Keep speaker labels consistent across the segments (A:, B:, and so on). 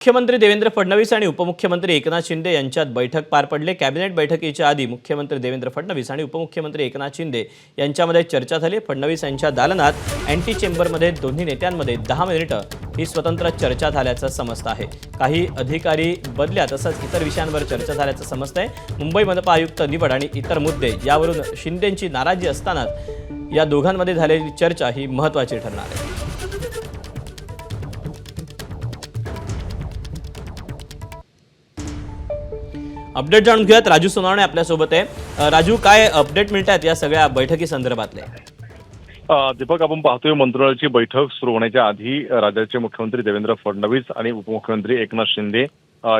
A: मुख्यमंत्री देवेंद्र फडणवीस आणि उपमुख्यमंत्री एकनाथ शिंदे यांच्यात बैठक पार पडली। कॅबिनेट बैठकीच्या आधी मुख्यमंत्री देवेंद्र फडणवीस आणि उपमुख्यमंत्री एकनाथ शिंदे यांच्यामध्ये चर्चा झाली। फडणवीस यांच्या दालनात अँटी चेंबरमध्ये दोन्ही नेत्यांमध्ये 10 मिनिटं ही स्वतंत्र चर्चा झाल्याचं समजतं आहे। काही अधिकारी बदल्या तसंच इतर विषयांवर चर्चा झाल्याचं समजतंय। मुंबई मनपा आयुक्त निवड आणि इतर मुद्दे यावरून शिंदेंची नाराजी असतानाच या दोघांमध्ये झालेली चर्चा ही महत्त्वाची ठरणार आहे। अपडेट जाणून घेऊयात। राजू सोनावणे आपल्या सोबत आहे। राजू, काय अपडेट मिळतात या सगळ्या बैठकी संदर्भातले?
B: दीपक, आपण पाहतोय मंत्रिमंडळाची बैठक सुरू होण्याच्या आधी राज्याचे मुख्यमंत्री देवेंद्र फडणवीस आणि उपमुख्यमंत्री एकनाथ शिंदे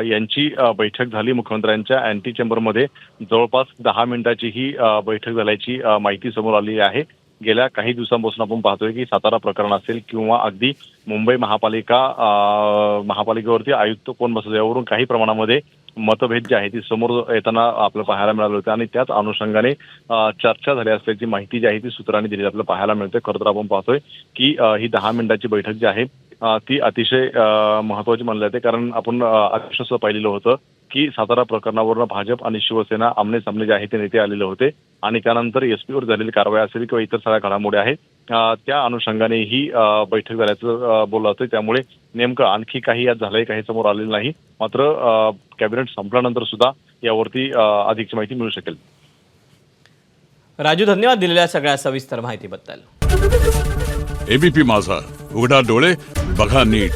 B: यांची बैठक झाली। मुख्यमंत्र्यांच्या अँटी चेंबरमध्ये जवळपास 10 मिनिटाची ही बैठक झाल्याची माहिती समोर आली आहे। गेल्या काही दिवसांपासून आपण पाहतोय की सातारा प्रकरण असेल किंवा अगदी मुंबई महापालिकेवरती आयुक्त कोण बसले यावरून काही प्रमाणामध्ये मतभेद जे आहे ती समोर येताना आपल्याला पाहायला मिळाले होते आणि त्याच अनुषंगाने चर्चा झाली असल्याची माहिती जी आहे ती सूत्रांनी दिली आपल्याला पाहायला मिळते। खरं तर आपण पाहतोय की ही 10 मिनिटाची बैठक जी आहे ती अतिशय महत्वाची मानली जाते, कारण आपण अक्षरशः पाहिलेलं होतं की सातारा प्रकरणावरून भाजप आणि शिवसेना आमने सामने जे आहे ते नेते आलेले होते आणि त्यानंतर एसपीवर झालेली कारवाई असेल किंवा इतर सगळ्या घडामोडी आहेत त्या अनुषंगाने ही बैठक झाल्याचं बोललं होतं। त्यामुळे नेमकं आणखी काही यात झालंय काही समोर आलेलं नाही, मात्र कॅबिनेट संपल्यानंतर सुद्धा यावरती अधिकची माहिती मिळू शकेल।
A: राजू, धन्यवाद दिलेल्या सगळ्या सविस्तर माहितीबद्दल।
C: एबीपी माझा, उघडा डोळे बघा नीट।